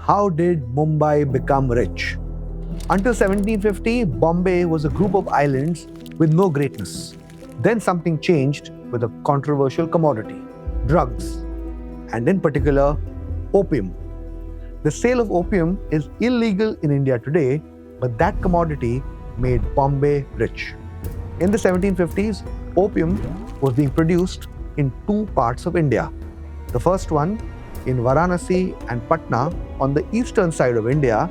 How did Mumbai become rich? Until 1750, Bombay was a group of islands with no greatness. Then something changed with a controversial commodity, drugs, and in particular, opium. The sale of opium is illegal in India today, but that commodity made Bombay rich. In the 1750s, opium was being produced in two parts of India. The first one in Varanasi and Patna on the eastern side of India,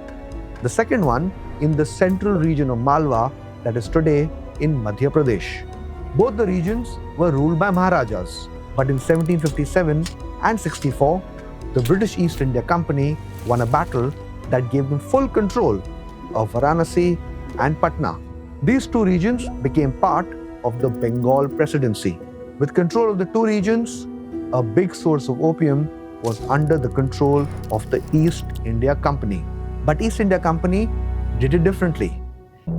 the second one in the central region of Malwa, that is today in Madhya Pradesh. Both the regions were ruled by Maharajas, but in 1757 and 64, the British East India Company won a battle that gave them full control of Varanasi and Patna. These two regions became part of the Bengal Presidency. With control of the two regions, a big source of opium was under the control of the East India Company. But East India Company did it differently.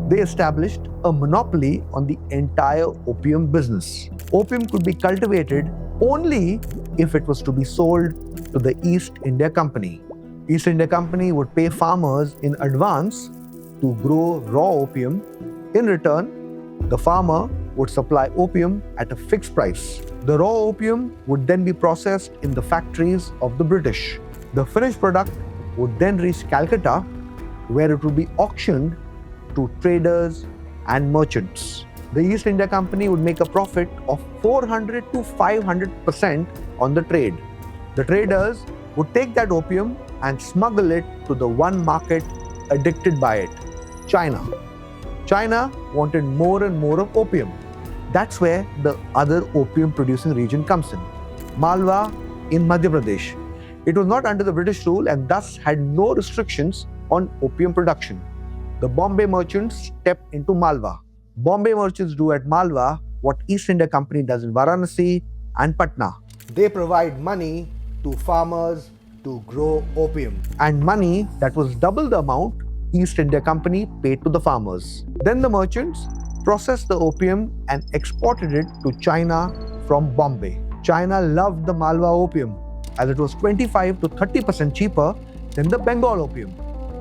They established a monopoly on the entire opium business. Opium could be cultivated only if it was to be sold to the East India Company. East India Company would pay farmers in advance to grow raw opium. In return, the farmer would supply opium at a fixed price. The raw opium would then be processed in the factories of the British. The finished product would then reach Calcutta, where it would be auctioned to traders and merchants. The East India Company would make a profit of 400 to 500% on the trade. The traders would take that opium and smuggle it to the one market addicted by it, China. China wanted more and more of opium. That's where the other opium producing region comes in, Malwa in Madhya Pradesh. It was not under the British rule and thus had no restrictions on opium production. The Bombay merchants stepped into Malwa. Bombay merchants do at Malwa what East India Company does in Varanasi and Patna. They provide money to farmers to grow opium, and money that was double the amount East India Company paid to the farmers. Then the merchants processed the opium and exported it to China from Bombay. China loved the Malwa opium as it was 25 to 30% cheaper than the Bengal opium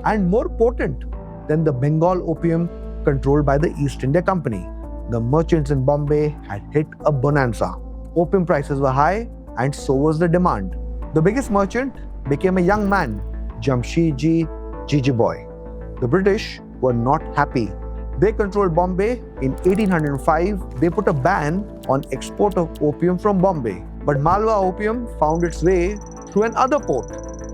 and more potent than the Bengal opium controlled by the East India Company. The merchants in Bombay had hit a bonanza. Opium prices were high and so was the demand. The biggest merchant became a young man, Jamshid Jejeebhoy. The British were not happy. They controlled Bombay. In 1805, they put a ban on export of opium from Bombay. But Malwa opium found its way through another port,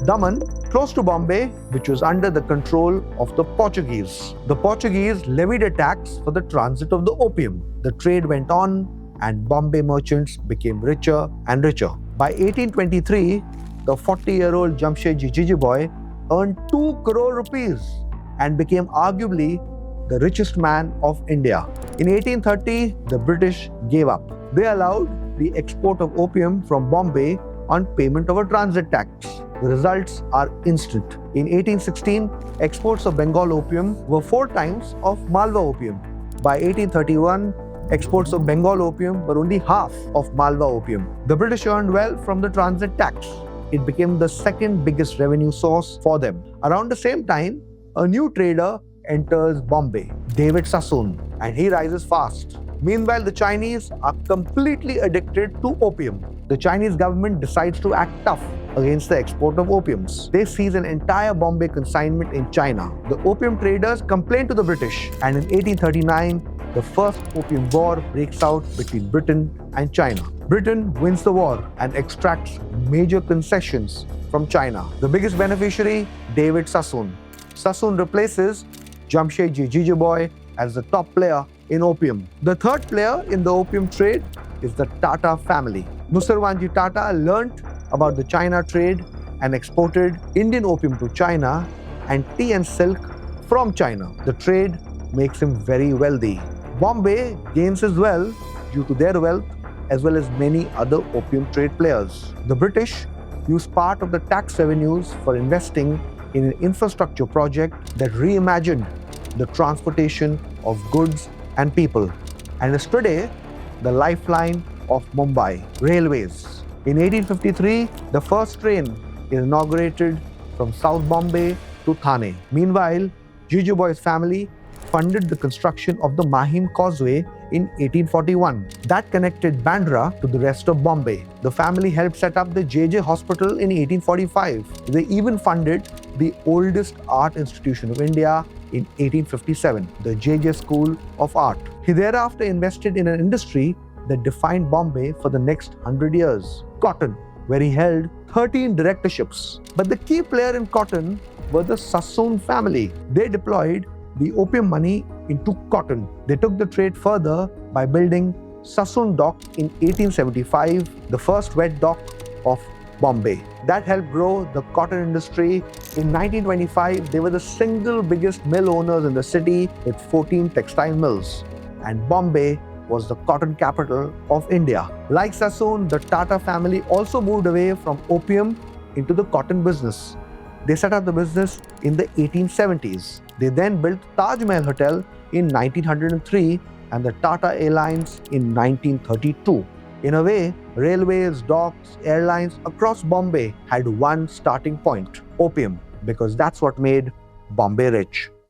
Daman, close to Bombay, which was under the control of the Portuguese. The Portuguese levied a tax for the transit of the opium. The trade went on and Bombay merchants became richer and richer. By 1823, the 40-year-old Jamshid Jejeebhoy earned 2 crore rupees and became arguably the richest man of India. In 1830, the British gave up. They allowed the export of opium from Bombay on payment of a transit tax. The results are instant. In 1816, exports of Bengal opium were 4 times of Malwa opium. By 1831, exports of Bengal opium were only half of Malwa opium. The British earned well from the transit tax. It became the second biggest revenue source for them. Around the same time, a new trader enters Bombay, David Sassoon, and he rises fast. Meanwhile, the Chinese are completely addicted to opium. The Chinese government decides to act tough against the export of opiums. They seize an entire Bombay consignment in China. The opium traders complain to the British, and in 1839, the first opium war breaks out between Britain and China. Britain wins the war and extracts major concessions from China. The biggest beneficiary, David Sassoon. Sassoon replaces Jamshid Jejeebhoy as the top player in opium. The third player in the opium trade is the Tata family. Nusarwanji Tata learnt about the China trade and exported Indian opium to China and tea and silk from China. The trade makes him very wealthy. Bombay gains as well due to their wealth as well as many other opium trade players. The British use part of the tax revenues for investing in an infrastructure project that reimagined the transportation of goods and people and is today the lifeline of Mumbai, railways. In 1853, the first train is inaugurated from South Bombay to Thane. Meanwhile, Jejeebhoy's family funded the construction of the Mahim Causeway in 1841. That connected Bandra to the rest of Bombay. The family helped set up the JJ Hospital in 1845. They even funded the oldest art institution of India in 1857, the JJ School of Art. He thereafter invested in an industry that defined Bombay for the next 100 years, cotton, where he held 13 directorships. But the key player in cotton were the Sassoon family. They deployed the opium money into cotton. They took the trade further by building Sassoon Dock in 1875, the first wet dock of Bombay. That helped grow the cotton industry. In 1925, they were the single biggest mill owners in the city with 14 textile mills. And Bombay was the cotton capital of India. Like Sassoon, the Tata family also moved away from opium into the cotton business. They set up the business in the 1870s. They then built Taj Mahal Hotel in 1903 and the Tata Airlines in 1932. In a way, railways, docks, airlines across Bombay had one starting point: opium, because that's what made Bombay rich.